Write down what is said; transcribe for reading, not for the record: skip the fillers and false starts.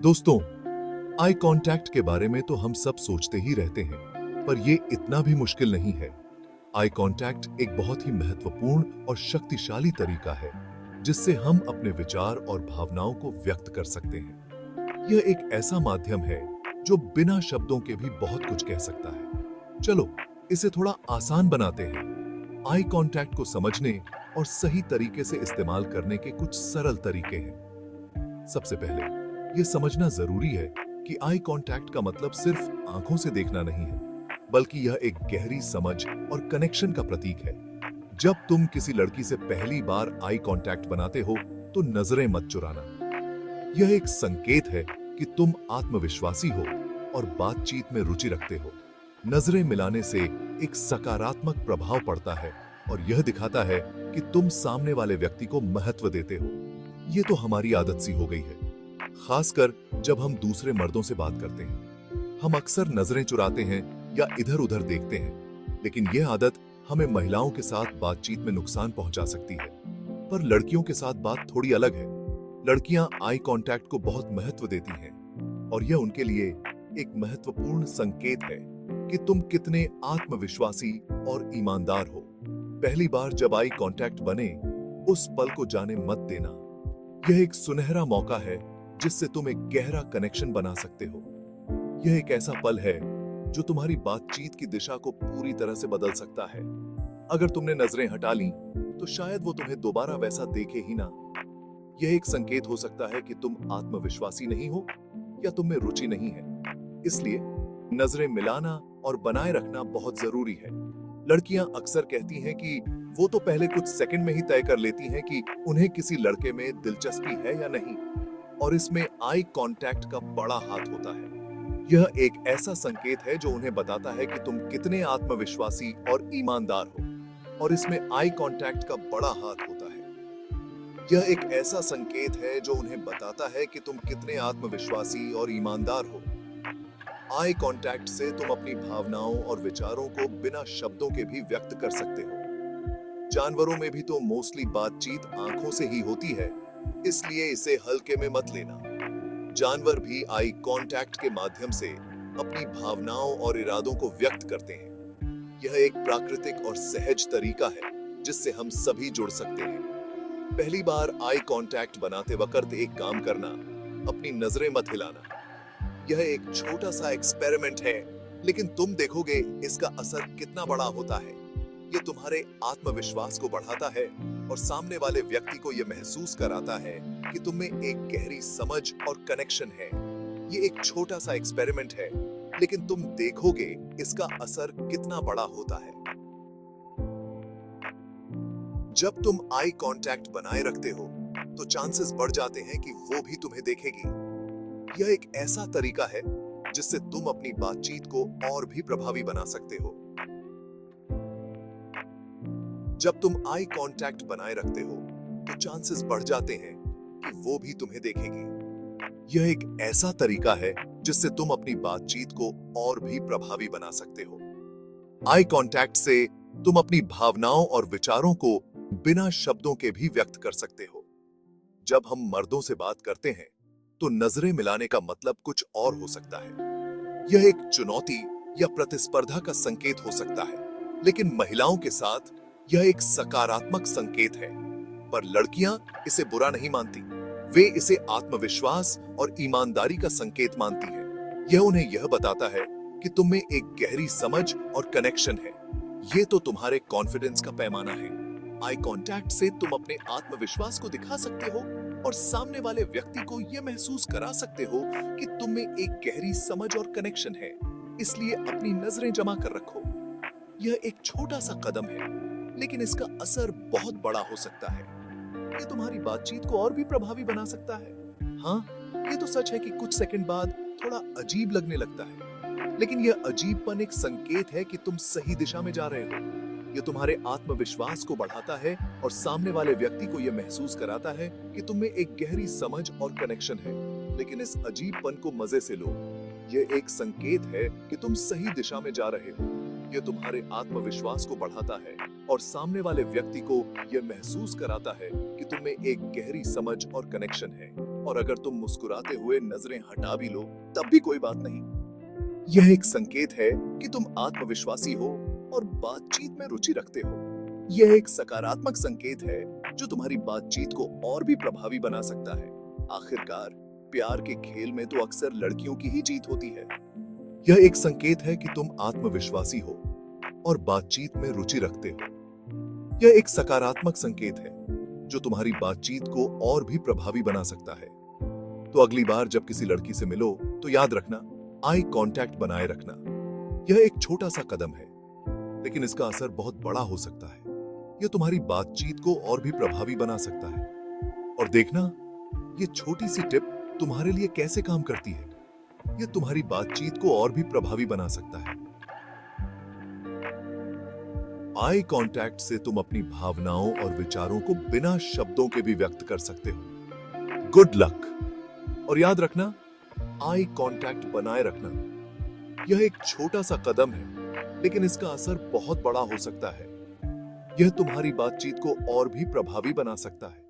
दोस्तों, eye contact के बारे में तो हम सब सोचते ही रहते हैं, पर ये इतना भी मुश्किल नहीं है। आई कांटेक्ट एक बहुत ही महत्वपूर्ण और शक्तिशाली तरीका है जिससे हम अपने विचार और भावनाओं को व्यक्त कर सकते हैं। यह एक ऐसा माध्यम है जो बिना शब्दों के भी बहुत कुछ कह सकता है। चलो इसे थोड़ा आसान बनाते हैं। आई कांटेक्ट को समझने और सही तरीके से इस्तेमाल करने के कुछ सरल तरीके हैं। सबसे पहले यह समझना जरूरी है कि आई कांटेक्ट का मतलब सिर्फ आंखों से देखना नहीं है, बल्कि यह एक गहरी समझ और कनेक्शन का प्रतीक है। जब तुम किसी लड़की से पहली बार आई कांटेक्ट बनाते हो तो नजरें मत चुराना। यह एक संकेत है कि तुम आत्मविश्वासी हो और बातचीत में रुचि रखते हो। नजरें मिलाने से एक सकारात्मक प्रभाव पड़ता है और यह दिखाता है कि तुम सामने वाले व्यक्ति को महत्व देते हो। यह तो हमारी आदत सी हो गई है, खासकर जब हम दूसरे मर्दों से बात करते हैं। हम अक्सर नजरें चुराते हैं या इधर उधर देखते हैं, लेकिन यह आदत हमें महिलाओं के साथ बातचीत में नुकसान पहुंचा सकती है। पर लड़कियों के साथ बात थोड़ी अलग है। लड़कियां आई कांटेक्ट को बहुत महत्व देती हैं और यह उनके लिए एक महत्वपूर्ण संकेत है कि तुम कितने आत्मविश्वासी और ईमानदार हो। पहली बार जब आई कांटेक्ट बने, उस पल को जाने मत देना। यह एक सुनहरा मौका है जिससे तुम एक गहरा कनेक्शन बना सकते हो। यह एक ऐसा पल है जो तुम्हारी बातचीत की दिशा को पूरी तरह से बदल सकता है। अगर तुमने नजरें हटा ली तो शायद वो तुम्हें दोबारा वैसा देखे ही ना। यह एक संकेत हो सकता है कि तुम आत्मविश्वासी नहीं हो या तुम में रुचि नहीं है। इसलिए नजरें मिलाना और बनाए रखना बहुत जरूरी है। लड़कियां अक्सर कहती हैं कि वो तो पहले कुछ सेकंड में ही तय कर लेती हैं कि उन्हें किसी लड़के में दिलचस्पी है या नहीं, और इसमें आई कांटेक्ट का बड़ा हाथ होता है। यह एक ऐसा संकेत है जो उन्हें बताता है कि तुम कितने आत्मविश्वासी और ईमानदार हो, और इसमें आई कांटेक्ट का बड़ा हाथ होता है। यह एक ऐसा संकेत है जो उन्हें बताता है कि तुम कितने आत्मविश्वासी और ईमानदार हो। आई कांटेक्ट से तुम अपनी भावनाओं और विचारों को बिना शब्दों के भी व्यक्त कर सकते हो। जानवरों में भी तो मोस्टली बातचीत आंखों से ही होती है, इसलिए इसे हल्के में मत लेना। जानवर भी आई कांटेक्ट के माध्यम से अपनी भावनाओं और इरादों को व्यक्त करते हैं। यह एक प्राकृतिक और सहज तरीका है जिससे हम सभी जुड़ सकते हैं। पहली बार आई कांटेक्ट बनाते वक्त एक काम करना, अपनी नजरें मत हिलाना। यह एक छोटा सा एक्सपेरिमेंट है, लेकिन तुम देखोगे इसका असर कितना बड़ा होता है। यह तुम्हारे आत्मविश्वास को बढ़ाता है और सामने वाले व्यक्ति को यह महसूस कराता है कि तुम में एक गहरी समझ और कनेक्शन है। ये एक छोटा सा एक्सपेरिमेंट है, लेकिन तुम देखोगे इसका असर कितना बड़ा होता है। जब तुम आई कांटेक्ट बनाए रखते हो तो चांसेस बढ़ जाते हैं कि वो भी तुम्हें देखेगी। यह एक ऐसा तरीका है जिससे तुम अपनी बातचीत को और भी प्रभावी बना सकते हो। जब तुम आई कांटेक्ट बनाए रखते हो तो चांसेस बढ़ जाते हैं कि वो भी तुम्हें देखेगी। यह एक ऐसा तरीका है जिससे तुम अपनी बातचीत को और भी प्रभावी बना सकते हो। आई कांटेक्ट से तुम अपनी भावनाओं और विचारों को बिना शब्दों के भी व्यक्त कर सकते हो। जब हम मर्दों से बात करते हैं तो नजरें मिलाने का मतलब कुछ और हो सकता है। यह एक चुनौती या प्रतिस्पर्धा का संकेत हो सकता है, लेकिन महिलाओं के साथ यह एक सकारात्मक संकेत है। पर लड़कियां इसे बुरा नहीं मानती। वे इसे आत्मविश्वास और ईमानदारी का संकेत मानती हैं। यह उन्हें यह बताता है कि तुम में एक गहरी समझ और कनेक्शन है। ये तो तुम्हारे कॉन्फिडेंस का पैमाना है। आई कांटेक्ट से तुम अपने आत्मविश्वास को दिखा सकते हो और सामने वाले व्यक्ति को यह महसूस करा सकते हो कि तुम में एक गहरी समझ और कनेक्शन है। इसलिए अपनी नजरें जमा कर रखो। यह एक छोटा सा कदम है, लेकिन इसका असर बहुत बड़ा हो सकता है। ये तुम्हारी बातचीत को और भी प्रभावी बना सकता है। हाँ, ये तो सच है कि कुछ सेकंड बाद थोड़ा अजीब लगने लगता है, लेकिन यह अजीबपन एक संकेत है कि तुम सही दिशा में जा रहे हो। यह तुम्हारे आत्मविश्वास को बढ़ाता है और सामने वाले व्यक्ति को यह महसूस कराता है कि तुम में एक गहरी समझ और कनेक्शन है। लेकिन इस अजीबपन को मजे से लो। यह एक संकेत है कि तुम सही दिशा में जा रहे हो। यह तुम्हारे आत्मविश्वास को बढ़ाता है और सामने वाले व्यक्ति को यह महसूस कराता है कि तुम में एक गहरी समझ और कनेक्शन है। और अगर तुम मुस्कुराते हुए नजरें हटा भी लो तब भी कोई बात नहीं। यह एक संकेत है कि तुम आत्मविश्वासी हो और बातचीत में रुचि रखते हो। यह एक सकारात्मक संकेत है जो तुम्हारी बातचीत को और भी प्रभावी बना सकता है। आखिरकार प्यार के खेल में तो अक्सर लड़कियों की ही जीत होती है। यह एक संकेत है कि तुम आत्मविश्वासी हो और बातचीत में रुचि रखते हो। यह एक सकारात्मक संकेत है जो तुम्हारी बातचीत को और भी प्रभावी बना सकता है। तो अगली बार जब किसी लड़की से मिलो तो याद रखना, आई कांटेक्ट बनाए रखना। यह एक छोटा सा कदम है, लेकिन इसका असर बहुत बड़ा हो सकता है। यह तुम्हारी बातचीत को और भी प्रभावी बना सकता है। और देखना, ये छोटी सी टिप तुम्हारे लिए कैसे काम करती है। यह तुम्हारी बातचीत को और भी प्रभावी बना सकता है। आई कांटेक्ट से तुम अपनी भावनाओं और विचारों को बिना शब्दों के भी व्यक्त कर सकते हो। Good luck. और याद रखना, आई कांटेक्ट बनाए रखना यह एक छोटा सा कदम है, लेकिन इसका असर बहुत बड़ा हो सकता है। यह तुम्हारी बातचीत को और भी प्रभावी बना सकता है।